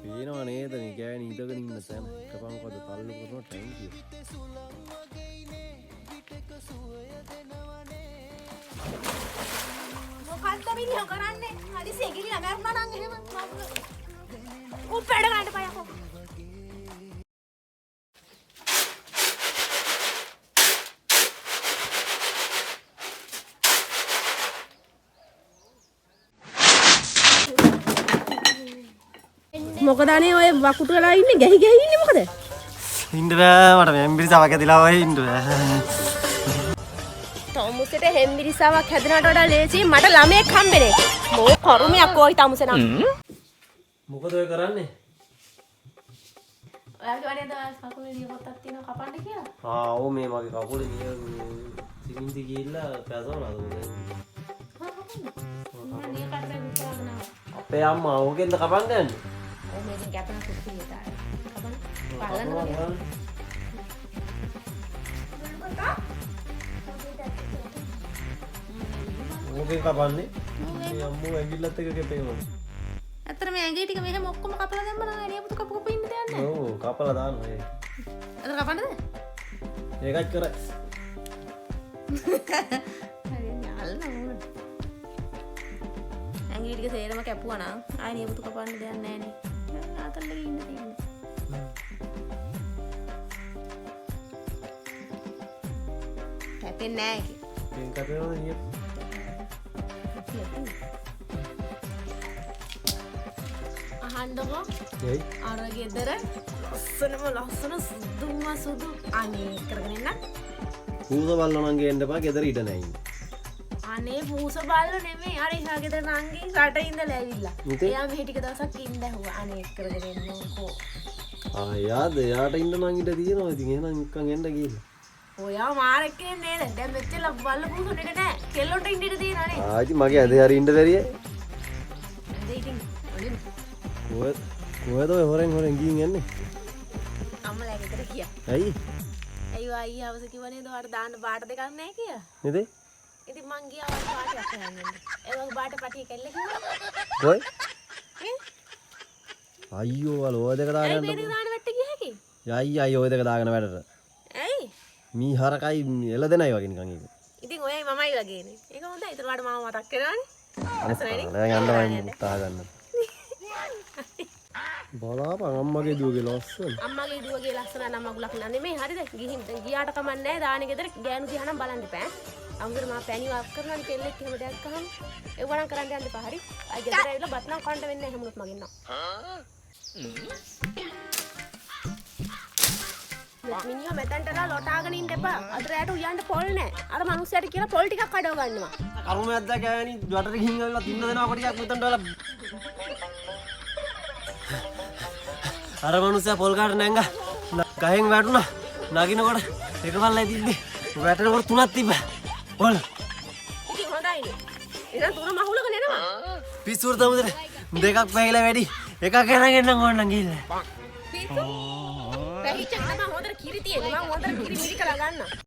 පේනවා නේද නේ ගෑණි ඉඳගෙන ඉන්න තැන. කපන් කොද තල්ලු කරනවා thank you. මොකක්ද මිනිහා කරන්නේ? හදිසියෙ ගිහිල්ලා මැරුණා නම් එහෙම උප්පැඩ ගන්න පයකෝ. මොකද අනේ ඔය වකුටු වෙලා ඉන්නේ ගැහි ගැහි ඉන්නේ මොකද? ඉන්න බෑ මට මෙම්බිරිසාවක් ඇදලා ඔය ඉන්න බෑ. තමුසෙට හෙම්බිරිසාවක් හැදෙනවට වඩා ලේසි මට ළමෙක් හම්බෙන්නේ. මෝ කරුමයක් ඔයි තමුසේ නම්. මොකද ඔය කරන්නේ? ඔයාගේ වනේ දවල් කකුලේ දිය පොත්තක් තියෙනවා කපන්න කියලා. ඔව් මේ මගේ කකුලේ සිමින්ති ගිහිල්ලා පැසවනද අපේ අම්මා ඕකෙන්ද කපන් ගන්නේ? ඔව් මේකෙන් කැපෙන කුට්ටියට ආය. කපන්න. බලන්න මගේ. ඕකෙන් කපන්නේ? මේ අම්මෝ ඇඟිල්ලත් එක කැපෙනවා. ඇත්තට මේ ඇඟේ ටික මෙහෙම ඔක්කොම කපලා දැම්ම නම් ඇණිය පුතු කප කප ඉන්න දෙයක් නැහැ. ඔව් කපලා දානවා ඒක. අද කපන්නද? ඒකත් කරයි. හරියන්නේ අල්ලන්න. ඇඟේ ටික සේරම කැපුවා නම් ඇණිය පුතු කපන්න දෙයක් නැහැ නේ. ආතල්ලේ ඉන්න තියෙන්නේ. කැපෙන්නේ නැහැ ඒක. මේක කපේනවද නිය? අහන්නකෝ. එයි. අර ගෙදර ලස්සන සුදුම සුදු අනේ කරගෙන ඉන්න. පූස බල්ලෝ නම් ගේන්න එපා ගෙදර ඉඩ නැහැ ඉන්නේ. අනේ පූස බල්ලෝ නෙමෙයි අර ඉහා ගෙදර නංගි රට ඉඳලා ඇවිල්ලා. එයා මෙහෙ ටික දවසක් ඉන්න ඇහුවා. අනේ කරගෙන ඉන්නකෝ. එයාට ඉන්න නම් ඉඩ තියෙනවා. ඉතින් එහෙනම් එක්කන් එන්න ගිහින්. ඔයා මාරෙක් කියන්නේ නේද? දැන් මෙච්චර බල්ල පූසුන එක නෑ. කෙල්ලොන්ට ඉන්න ඉඩ තියෙනවා නේ. ඉතින් මගේ ඇදේ හරි ඉන්න බැරිය. ඇදේ ඉතින් ඔලින් කොහෙද ඔය හොරෙන් ගිහින් යන්නේ? අම්මලා ගෙදර ගියා. ඇයි? අයියෝ අයියා අවස කිව්වා නේද ඔයාලට දාන්න බාට දෙකක් නැහැ කියලා. නේද? ඉතින් මං ගියා ඔය බාටයක් හොයන්න. ඒ වගේ බාට පටිය කෙල්ල කිව්වා. කොයි? අයියෝ වල ඔය දෙක ඇයි දාගන්න. මේ දෙක දාන්න වැට්ට ගියා හැකි? අයියෝ ඔය දෙක දාගෙන වැඩට. ඇයි? මී හරකයි එළදෙනයි වගේ නිකන් ඒක. ඉතින් ඔයයි මමයි වගේනේ. ඒක හොඳයි. ඊට වඩා මම මතක් කරනවානේ. අසරණයි. දැන් යන්න මුත්තා ගන්න. බලාපන් අම්මගේ දුවගේ ලස්සන. අම්මගේ දුවගේ ලස්සන නම් මගුලක් නෙමෙයි. හරිද? ගිහින් ගියාට කමක් නැහැ. දානේ ගෙදර ගෑනු දිහා නම් බලන්න එපා. අමුතර මම පැණි වාක් කරනවා කෙල්ලෙක් එහෙම දෙයක් ගහම. ඒ වරන් කරන්න යන්න එපා. හරි? අය ගෙදර ඇවිල්ලා බත් නම් කන්න වෙන්නේ නැහැ හැමෝත් මගෙන් නම්. මිනිහා මෙතනටලා ලොටාගෙන ඉන්න එපා. අතට යට උයන්න පොල් නැහැ. අර මිනිස්සයාට කියලා පොල් ටිකක් කඩව ගන්නවා. කරුමයක්ද ගෑණි වටට ගිහින් ආවිලා තින්න දෙනවා කොටියක් මෙතනට වල. අර මනුස්සයා පොල් කාට නැංගා ගහෙන් වැටුණා. නගිනකොට එක පල්ලයි තිබ්බේ. වැටෙනකොට තුනක් තිබ්බා. පොල්. ඉතින් හොඳයිනේ. එහෙනම් තුන මහුලක නෙනවා. පිස්සුර තමුදේ දෙකක් පැහිලා වැඩි. එකක් අරගෙන ඕනනම් ගිහිල්ලා. පිස්සු. පැහිච්ච තමයි හොඳට කිරි තියෙන්නේ. මම හොඳට කිරි මිරි කරලා ගන්නවා.